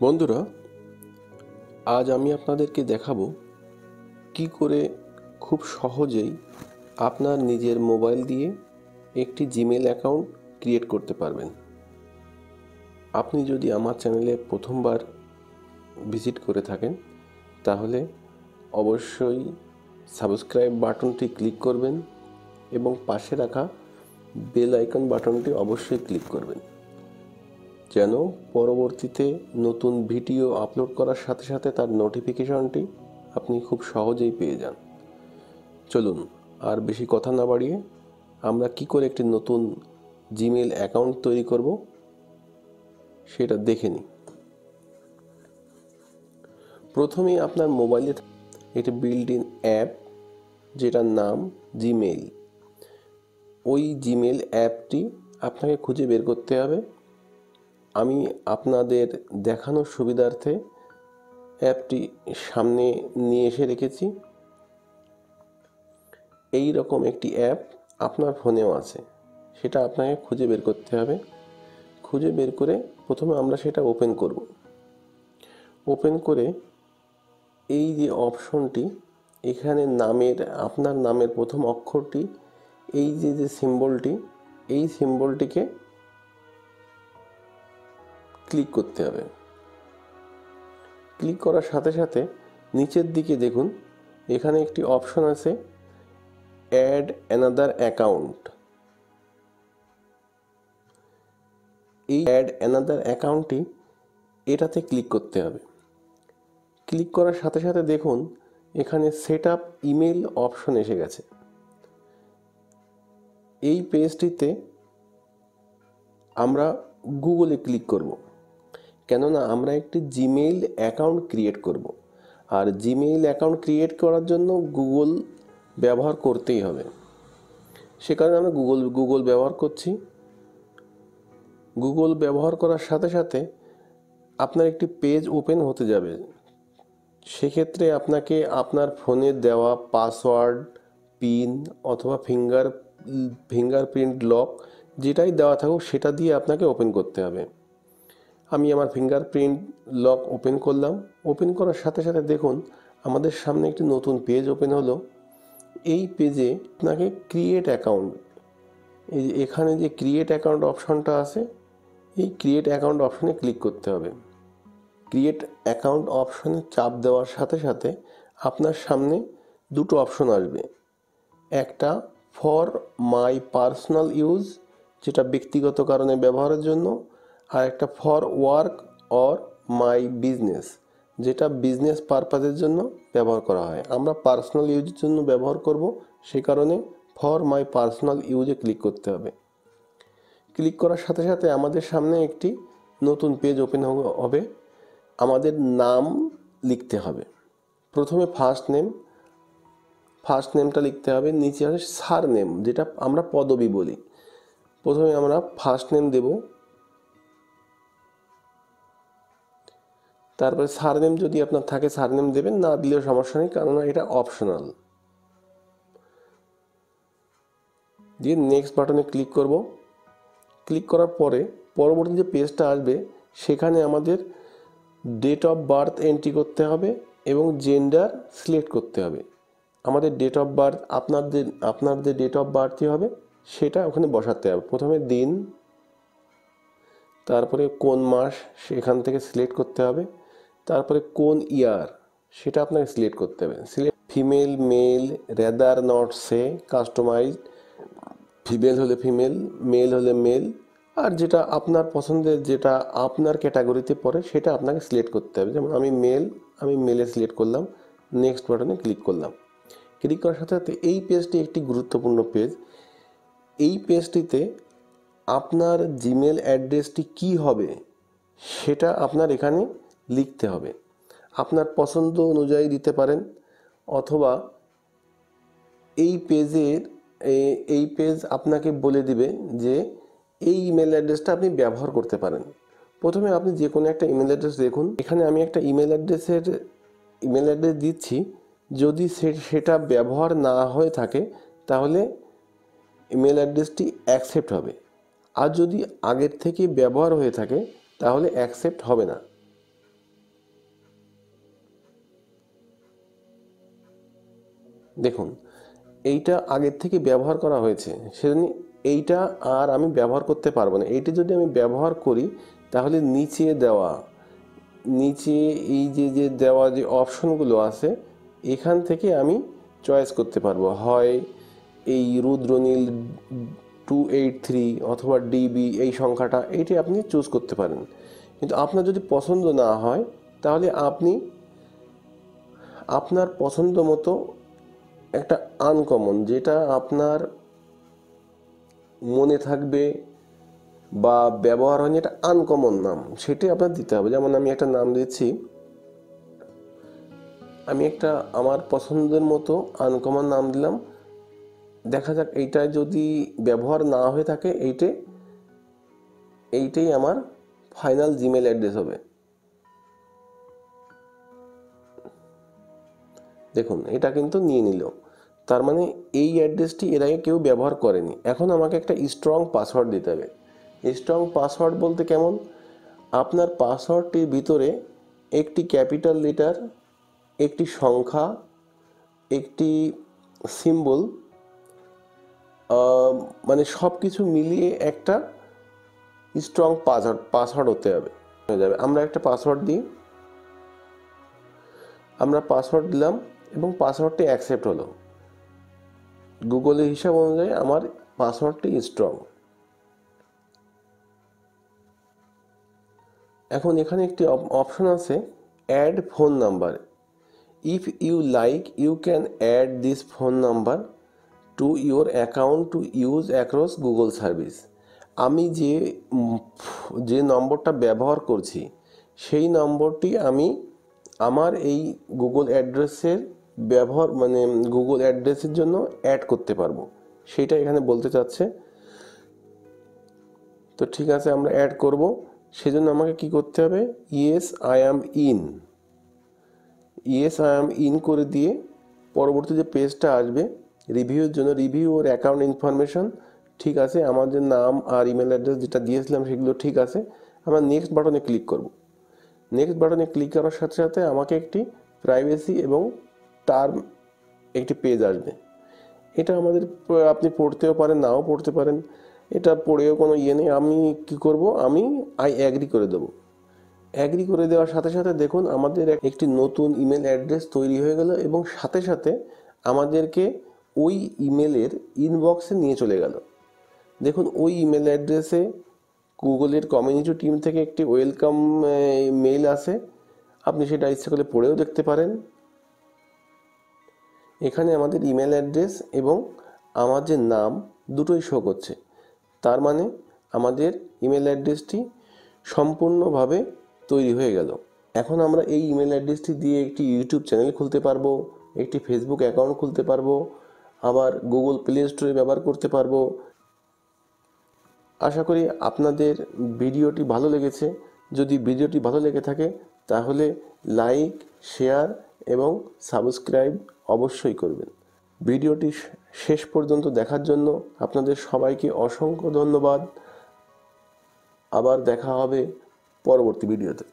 বন্ধুরা, আজ আমি আপনাদেরকে দেখাবো কি করে খুব সহজেই আপনার নিজের মোবাইল দিয়ে একটি জিমেল অ্যাকাউন্ট ক্রিয়েট করতে পারবেন। আপনি যদি আমার চ্যানেলে প্রথমবার ভিজিট করে থাকেন তাহলে অবশ্যই সাবস্ক্রাইব বাটনটি ক্লিক করবেন এবং পাশে রাখা বেল আইকন বাটনটি অবশ্যই ক্লিক করবেন, যেন পরবর্তীতে নতুন ভিডিও আপলোড করার সাথে সাথে তার নোটিফিকেশনটি আপনি খুব সহজেই পেয়ে যান। চলুন আর বেশি কথা না বাড়িয়ে আমরা কি করে একটি নতুন জিমেল অ্যাকাউন্ট তৈরি করব সেটা দেখে নিই। প্রথমেই আপনার মোবাইলে একটি বিল্ট ইন অ্যাপ যেটার নাম জিমেইল, ওই জিমেল অ্যাপটি আপনাকে খুঁজে বের করতে হবে। আমি আপনাদের দেখানোর সুবিধার্থে অ্যাপটি সামনে নিয়ে এসে রেখেছি। এই রকম একটি অ্যাপ আপনার ফোনেও আছে, সেটা আপনাকে খুঁজে বের করতে হবে। খুঁজে বের করে প্রথমে আমরা সেটা ওপেন করব। ওপেন করে এই যে অপশনটি, এখানে আপনার নামের প্রথম অক্ষরটি, এই যে সিম্বলটি, এই সিম্বলটিকে ক্লিক করতে হবে। ক্লিক করার সাথে সাথে নিচের দিকে দেখুন, এখানে একটি অপশন আছে অ্যাড অ্যানাদার অ্যাকাউন্ট। এই অ্যাড অ্যানাদার অ্যাকাউন্টটি এটাতে ক্লিক করতে হবে। ক্লিক করার সাথে সাথে দেখুন এখানে সেট আপ ইমেল অপশন এসে গেছে। এই পেজটিতে আমরা গুগলে ক্লিক করব, কেননা আমরা একটি জিমেইল অ্যাকাউন্ট ক্রিয়েট করব, আর জিমেইল অ্যাকাউন্ট ক্রিয়েট করার জন্য গুগল ব্যবহার করতেই হবে। সে কারণে আমরা গুগল ব্যবহার করছি। গুগল ব্যবহার করার সাথে সাথে আপনার একটি পেজ ওপেন হতে যাবে। সেক্ষেত্রে আপনাকে আপনার ফোনে দেওয়া পাসওয়ার্ড, পিন অথবা ফিঙ্গারপ্রিন্ট লক যেটাই দেওয়া থাকুক সেটা দিয়ে আপনাকে ওপেন করতে হবে। আমি আমার ফিঙ্গারপ্রিন্ট লক ওপেন করলাম। ওপেন করার সাথে সাথে দেখুন আমাদের সামনে একটি নতুন পেজ ওপেন হলো। এই পেজে আপনাকে ক্রিয়েট অ্যাকাউন্ট, এখানে যে ক্রিয়েট অ্যাকাউন্ট অপশনটা আছে, এই ক্রিয়েট অ্যাকাউন্ট অপশনে ক্লিক করতে হবে। ক্রিয়েট অ্যাকাউন্ট অপশনে চাপ দেওয়ার সাথে সাথে আপনার সামনে দুটো অপশন আসবে। একটা ফর মাই পার্সোনাল ইউজ, যেটা ব্যক্তিগত কারণে ব্যবহারের জন্য, আর একটা for work or my business, যেটা বিজনেস পারপাসের জন্য ব্যবহার করা হয়। আমরা পার্সোনাল ইউজের জন্য ব্যবহার করব, সে কারণে ফর মাই পার্সোনাল ইউজে ক্লিক করতে হবে। ক্লিক করার সাথে সাথে আমাদের সামনে একটি নতুন পেজ ওপেন হবে। আমাদের নাম লিখতে হবে। প্রথমে ফার্স্ট নেমটা লিখতে হবে। নিচে আছে সার নেম, যেটা আমরা পদবী বলি। প্রথমে আমরা ফার্স্ট নেম দেব, তারপরে সার নেম যদি আপনার থাকে সার নেম দেবেন, না দিলেও সমস্যা নেই, কারণ এটা অপশনাল। দিয়ে নেক্সট বাটনে ক্লিক করব। ক্লিক করার পরে পরবর্তী যে পেজটা আসবে সেখানে আমাদের ডেট অফ বার্থ এন্ট্রি করতে হবে এবং জেন্ডার সিলেক্ট করতে হবে। আমাদের ডেট অফ বার্থ আপনার যে ডেট অফ বার্থই হবে সেটা ওখানে বসাতে হবে। প্রথমে দিন, তারপরে কোন মাস সেখান থেকে সিলেক্ট করতে হবে, তারপরে কোন ইয়ার সেটা আপনাকে সিলেক্ট করতে হবে। Female, male, rather not say, customized, female হলে ফিমেল, মেল হলে মেল, আর যেটা আপনার পছন্দের, যেটা আপনার ক্যাটাগরিতে পড়ে সেটা আপনাকে সিলেক্ট করতে হবে। যেমন আমি মেলে সিলেক্ট করলাম, নেক্সট বাটনে ক্লিক করলাম। ক্লিক করার সাথে সাথে এই পেজটি একটি গুরুত্বপূর্ণ পেজ। এই পেজটিতে আপনার জিমেল অ্যাড্রেসটি কি হবে সেটা আপনার এখানে লিখতে হবে। আপনার পছন্দ অনুযায়ী দিতে পারেন, অথবা এই পেজ আপনাকে বলে দিবে যে এই ইমেল অ্যাড্রেসটা আপনি ব্যবহার করতে পারেন। প্রথমে আপনি যে কোনো একটা ইমেল অ্যাড্রেস দেখুন। এখানে আমি একটা ইমেল অ্যাড্রেস দিচ্ছি। যদি সেটা ব্যবহার না হয়ে থাকে তাহলে ইমেল অ্যাড্রেসটি অ্যাকসেপ্ট হবে, আর যদি আগের থেকে ব্যবহার হয়ে থাকে তাহলে অ্যাকসেপ্ট হবে না। দেখুন, এইটা আগের থেকে ব্যবহার করা হয়েছে, সেজন্য এইটা আর আমি ব্যবহার করতে পারবো না। এইটা যদি আমি ব্যবহার করি তাহলে নিচে এই যে দেওয়া যে অপশনগুলো আছে এখান থেকে আমি চয়েস করতে পারবো, হয় এই রুদ্রনীল 283 অথবা ডিবি এই সংখ্যাটা, এইটি আপনি চুজ করতে পারেন। কিন্তু আপনার যদি পছন্দ না হয় তাহলে আপনি আপনার পছন্দ মতো একটা আনকমন, যেটা আপনার মনে থাকবে বা ব্যবহার হয়নি, একটা আনকমন নাম, সেটাই আপনার দিতে হবে। যেমন আমি একটা নাম দিচ্ছি, আমি একটা আমার পছন্দের মতো আনকমন নাম দিলাম। দেখা যাক এইটা যদি ব্যবহার না হয়ে থাকে এইটাই আমার ফাইনাল জিমেল অ্যাড্রেস হবে। দেখুন, এটা কিন্তু নিয়ে নিল, তার মানে এই অ্যাড্রেসটি এর আগে কেউ ব্যবহার করেনি। এখন আমাকে একটা স্ট্রং পাসওয়ার্ড দিতে হবে। স্ট্রং পাসওয়ার্ড বলতে কেমন, আপনার পাসওয়ার্ডটির ভিতরে একটি ক্যাপিটাল লেটার, একটি সংখ্যা, একটি সিম্বল, মানে সব কিছু মিলিয়ে একটা স্ট্রং পাসওয়ার্ড হয়ে যাবে। আমরা একটা পাসওয়ার্ড দিই, আমরা পাসওয়ার্ড দিলাম এবং পাসওয়ার্ডটি অ্যাকসেপ্ট হলো। গুগলের হিসাব অনুযায়ী আমার পাসওয়ার্ডটি স্ট্রং। এখন এখানে একটি অপশন আছে, add phone number. If you like you can add this phone number to your account to use across Google service. আমি যে নম্বরটা ব্যবহার করছি সেই নম্বরটি আমি আমার এই গুগল অ্যাড্রেসের মানে গুগল অ্যাড্রেসের জন্য অ্যাড করতে পারবো, সেটা এখানে বলতে চাচ্ছে। তো ঠিক আছে, আমরা অ্যাড করব। সেজন্য আমাকে কি করতে হবে, ইয়েস আই অ্যাম ইন করে দিয়ে পরবর্তী যে পেজটা আসবে রিভিউর জন্য, রিভিউ ওর অ্যাকাউন্ট ইনফরমেশন, ঠিক আছে, আমাদের নাম আর ইমেল অ্যাড্রেস যেটা দিয়েছিলাম সেগুলো ঠিক আছে। আমরা নেক্সট বাটনে ক্লিক করব। নেক্সট বাটনে ক্লিক করার সাথে সাথে আমাকে একটি প্রাইভেসি এবং টার্ম একটি পেজ আসবে। এটা আপনি পড়তেও পারেন, নাও পড়তে পারেন, এটা পড়েও কোনো নেই। আমি কি করব, আমি আই অ্যাগ্রি করে দেবো। অ্যাগ্রি করে দেওয়ার সাথে সাথে দেখুন আমাদের একটি নতুন ইমেল অ্যাড্রেস তৈরি হয়ে গেল এবং সাথে সাথে আমাদেরকে ওই ইমেলের ইনবক্সে নিয়ে চলে গেল। দেখুন, ওই ইমেল অ্যাড্রেসে গুগলের কমিউনিটি টিম থেকে একটি ওয়েলকাম মেইল আসে, আপনি সেটা ইচ্ছে করলে পড়েও দেখতে পারেন। এখানে আমাদের ইমেল অ্যাড্রেস এবং আমার যে নাম দুটোই শো করছে, তার মানে আমাদের ইমেল অ্যাড্রেসটি সম্পূর্ণভাবে তৈরি হয়ে গেল। এখন আমরা এই ইমেল অ্যাড্রেসটি দিয়ে একটি ইউটিউব চ্যানেল খুলতে পারবো, একটি ফেসবুক অ্যাকাউন্ট খুলতে পারবো, আবার গুগল প্লে স্টোরে ব্যবহার করতে পারবো। আশা করি আপনাদের ভিডিওটি ভালো লেগেছে। যদি ভিডিওটি ভালো লেগে থাকে তাহলে লাইক, শেয়ার এবং সাবস্ক্রাইব অবশ্যই করবেন। ভিডিওটি শেষ পর্যন্ত দেখার জন্য আপনাদের সবাইকে অসংখ্য ধন্যবাদ। আবার দেখা হবে পরবর্তী ভিডিওতে।